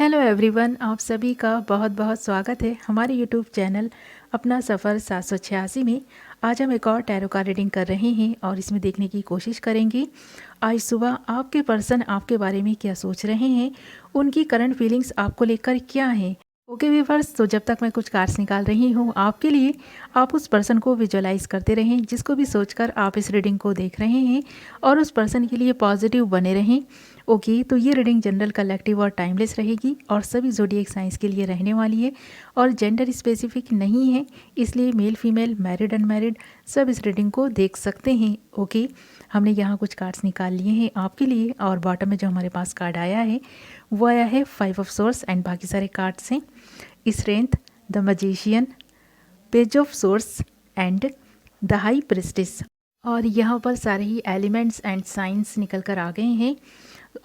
Hello everyone, आप सभी का बहुत बहुत स्वागत है हमारे यूट्यूब चैनल अपना सफ़र 786 में। आज हम एक और टैरो का रीडिंग कर रहे हैं और इसमें देखने की कोशिश करेंगे आज सुबह आपके पर्सन आपके बारे में क्या सोच रहे हैं, उनकी करंट फीलिंग्स आपको लेकर क्या हैं। ओके व्यूअर्स, तो जब तक मैं कुछ कार्ड्स निकाल रही हूँ आपके लिए, आप उस पर्सन को विजुअलाइज करते रहें जिसको भी सोचकर आप इस रीडिंग को देख रहे हैं और उस पर्सन के लिए पॉजिटिव बने रहें। ओके, तो ये रीडिंग जनरल, कलेक्टिव और टाइमलेस रहेगी और सभी ज़ोडिएक साइंस के लिए रहने वाली है और जेंडर स्पेसिफिक नहीं है, इसलिए मेल फीमेल मैरिड अनमैरिड सब इस रीडिंग को देख सकते हैं। ओके, हमने यहाँ कुछ कार्ड्स निकाल लिए हैं आपके लिए और बॉटम में जो हमारे पास कार्ड आया है वो आया है 5 ऑफ सोर्स एंड बाकी सारे कार्ड्स हैं strength, the magician, page of source and the high priestess. और यहाँ पर सारे ही एलिमेंट्स एंड साइंस निकल कर आ गए हैं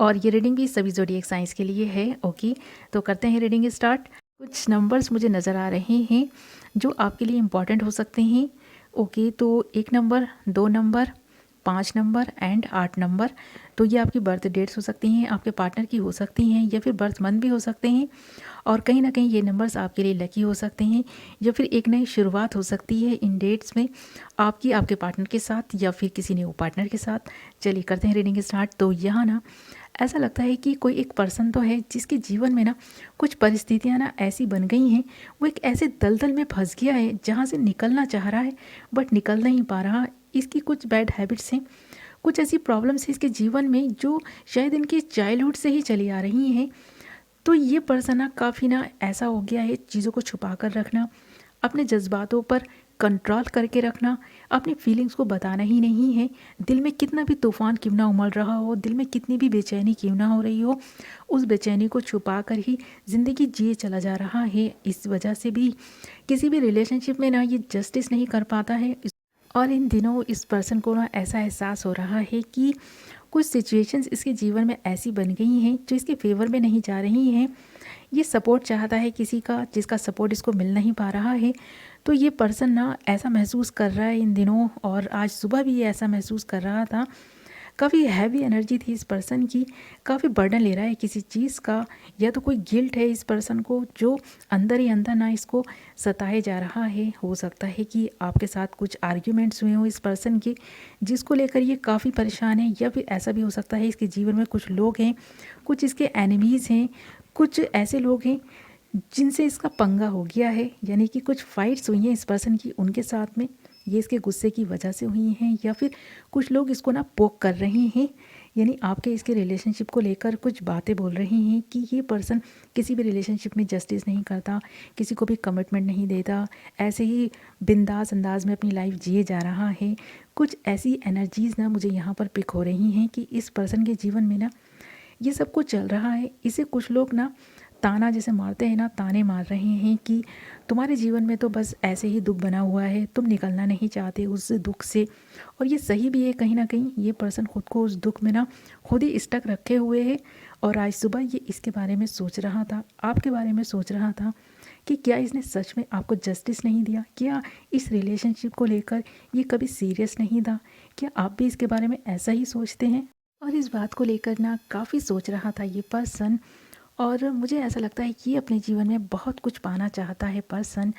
और ये रीडिंग भी सभी ज़ोडिएक साइंस के लिए है। ओके, तो करते हैं रीडिंग स्टार्ट। कुछ नंबर्स मुझे नज़र आ रहे हैं जो आपके लिए इम्पॉर्टेंट हो सकते हैं। ओके, तो 1 number, 2 number, 5 number and 8 number. तो ये आपकी बर्थ डेट्स हो सकती हैं, आपके पार्टनर की हो सकती हैं या फिर बर्थ मंथ भी हो सकते हैं और कहीं ना कहीं ये नंबर्स आपके लिए लकी हो सकते हैं या फिर एक नई शुरुआत हो सकती है इन डेट्स में आपकी, आपके पार्टनर के साथ या फिर किसी न्यू पार्टनर के साथ। चलिए करते हैं रीडिंग स्टार्ट। तो यहाँ ना ऐसा लगता है कि कोई एक पर्सन तो है जिसके जीवन में ना कुछ परिस्थितियाँ ना ऐसी बन गई हैं, वो एक ऐसे दलदल में फंस गया है जहाँ से निकलना चाह रहा है बट निकल नहीं पा रहा। इसकी कुछ बैड हैबिट्स हैं, कुछ ऐसी प्रॉब्लम्स हैं इसके जीवन में जो शायद इनके चाइल्डहुड से ही चली आ रही हैं। तो ये पर्सन ना काफ़ी ना ऐसा हो गया है, चीज़ों को छुपा कर रखना, अपने जज्बातों पर कंट्रोल करके रखना, अपनी फीलिंग्स को बताना ही नहीं है। दिल में कितना भी तूफ़ान क्यों ना उमड़ रहा हो, दिल में कितनी भी बेचैनी क्यों ना हो रही हो, उस बेचैनी को छुपा कर ही ज़िंदगी जिए चला जा रहा है। इस वजह से भी किसी भी रिलेशनशिप में ना ये जस्टिस नहीं कर पाता है और इन दिनों इस पर्सन को ना ऐसा एहसास हो रहा है कि कुछ सिचुएशंस इसके जीवन में ऐसी बन गई हैं जो इसके फेवर में नहीं जा रही हैं। ये सपोर्ट चाहता है किसी का जिसका सपोर्ट इसको मिल नहीं पा रहा है। तो ये पर्सन ना ऐसा महसूस कर रहा है इन दिनों और आज सुबह भी ये ऐसा महसूस कर रहा था। काफ़ी हैवी एनर्जी थी इस पर्सन की, काफ़ी बर्डन ले रहा है किसी चीज़ का, या तो कोई गिल्ट है इस पर्सन को जो अंदर ही अंदर ना इसको सताए जा रहा है। हो सकता है कि आपके साथ कुछ आर्ग्यूमेंट्स हुए हों इस पर्सन के जिसको लेकर ये काफ़ी परेशान है, या फिर ऐसा भी हो सकता है इसके जीवन में कुछ लोग हैं, कुछ इसके एनिमीज़ हैं, कुछ ऐसे लोग हैं जिनसे इसका पंगा हो गया है, यानी कि कुछ फाइट्स हुई हैं इस पर्सन की उनके साथ में, ये इसके गुस्से की वजह से हुई हैं, या फिर कुछ लोग इसको ना पोक कर रहे हैं, यानी आपके इसके रिलेशनशिप को लेकर कुछ बातें बोल रहे हैं कि ये पर्सन किसी भी रिलेशनशिप में जस्टिस नहीं करता, किसी को भी कमिटमेंट नहीं देता, ऐसे ही बिंदास अंदाज में अपनी लाइफ जिए जा रहा है। कुछ ऐसी एनर्जीज़ ना मुझे यहाँ पर पिक हो रही हैं कि इस पर्सन के जीवन में ना ये सब कुछ चल रहा है। इसे कुछ लोग ना ताना जैसे मारते हैं ना, ताने मार रहे हैं कि तुम्हारे जीवन में तो बस ऐसे ही दुख बना हुआ है, तुम निकलना नहीं चाहते उस दुख से। और ये सही भी है, कहीं ना कहीं ये पर्सन खुद को उस दुख में ना खुद ही स्टक रखे हुए है और आज सुबह ये इसके बारे में सोच रहा था, आपके बारे में सोच रहा था कि क्या इसने सच में आपको जस्टिस नहीं दिया, क्या इस रिलेशनशिप को लेकर ये कभी सीरियस नहीं था, क्या आप भी इसके बारे में ऐसा ही सोचते हैं। और इस बात को लेकर ना काफ़ी सोच रहा था ये पर्सन और मुझे ऐसा लगता है कि ये अपने जीवन में बहुत कुछ पाना चाहता है पर्सन,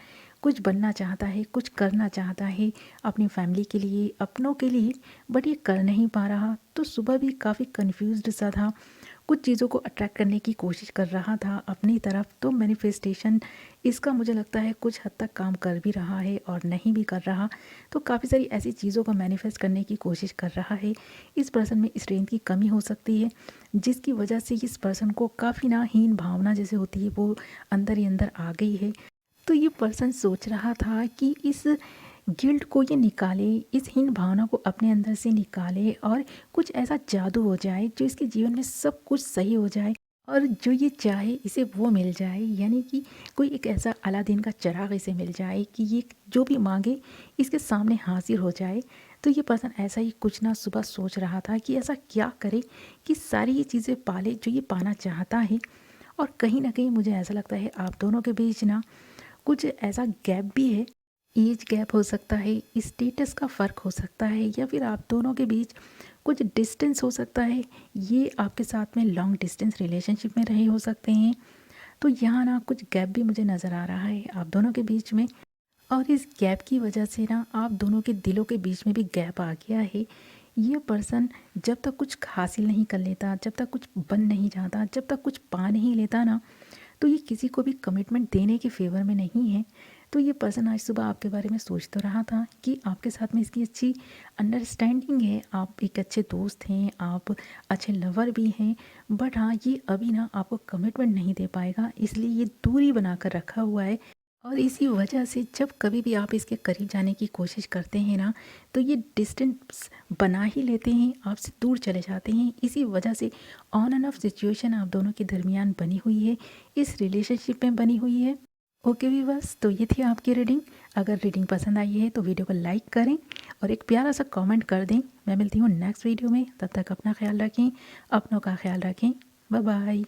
कुछ बनना चाहता है, कुछ करना चाहता है अपनी फैमिली के लिए, अपनों के लिए, बट ये कर नहीं पा रहा। तो सुबह भी काफ़ी कंफ्यूज्ड सा था, कुछ चीज़ों को अट्रैक्ट करने की कोशिश कर रहा था अपनी तरफ। तो मैनिफेस्टेशन इसका मुझे लगता है कुछ हद तक काम कर भी रहा है और नहीं भी कर रहा। तो काफ़ी सारी ऐसी चीज़ों को मैनिफेस्ट करने की कोशिश कर रहा है। इस पर्सन में स्ट्रेंथ की कमी हो सकती है जिसकी वजह से इस पर्सन को काफ़ी ना हीन भावना जैसे होती है वो अंदर ही अंदर आ गई है। तो ये पर्सन सोच रहा था कि इस गिल्ट को ये निकाले, इस हीन भावना को अपने अंदर से निकाले और कुछ ऐसा जादू हो जाए जो इसके जीवन में सब कुछ सही हो जाए और जो ये चाहे इसे वो मिल जाए, यानी कि कोई एक ऐसा अलादीन का चिराग इसे मिल जाए कि ये जो भी मांगे इसके सामने हाजिर हो जाए। तो ये पर्सन ऐसा ही कुछ ना सुबह सोच रहा था कि ऐसा क्या करे कि सारी ये चीज़ें पाले जो ये पाना चाहता है। और कहीं ना कहीं मुझे ऐसा लगता है आप दोनों के बीच ना कुछ ऐसा गैप भी है, एज गैप हो सकता है, स्टेटस का फ़र्क हो सकता है, या फिर आप दोनों के बीच कुछ डिस्टेंस हो सकता है। ये आपके साथ में लॉन्ग डिस्टेंस रिलेशनशिप में रहे हो सकते हैं। तो यहाँ ना कुछ गैप भी मुझे नज़र आ रहा है आप दोनों के बीच में, और इस गैप की वजह से ना आप दोनों के दिलों के बीच में भी गैप आ गया है। ये पर्सन जब तक कुछ हासिल नहीं कर लेता, जब तक कुछ बन नहीं जाता, जब तक कुछ पा नहीं लेता ना, तो ये किसी को भी कमिटमेंट देने के फेवर में नहीं है। तो ये पर्सन आज सुबह आपके बारे में सोच तो रहा था कि आपके साथ में इसकी अच्छी अंडरस्टैंडिंग है, आप एक अच्छे दोस्त हैं, आप अच्छे लवर भी हैं, बट हाँ ये अभी ना आपको कमिटमेंट नहीं दे पाएगा, इसलिए ये दूरी बना कर रखा हुआ है। और इसी वजह से जब कभी भी आप इसके करीब जाने की कोशिश करते हैं ना, तो ये डिस्टेंस बना ही लेते हैं, आपसे दूर चले जाते हैं। इसी वजह से ऑन एंड ऑफ सिचुएशन आप दोनों के दरमियान बनी हुई है, इस रिलेशनशिप में बनी हुई है। ओके व्यूअर्स, तो ये थी आपकी रीडिंग। अगर रीडिंग पसंद आई है तो वीडियो को लाइक करें और एक प्यारा सा कमेंट कर दें। मैं मिलती हूँ नेक्स्ट वीडियो में, तब तक अपना ख्याल रखें, अपनों का ख्याल रखें। Bye bye.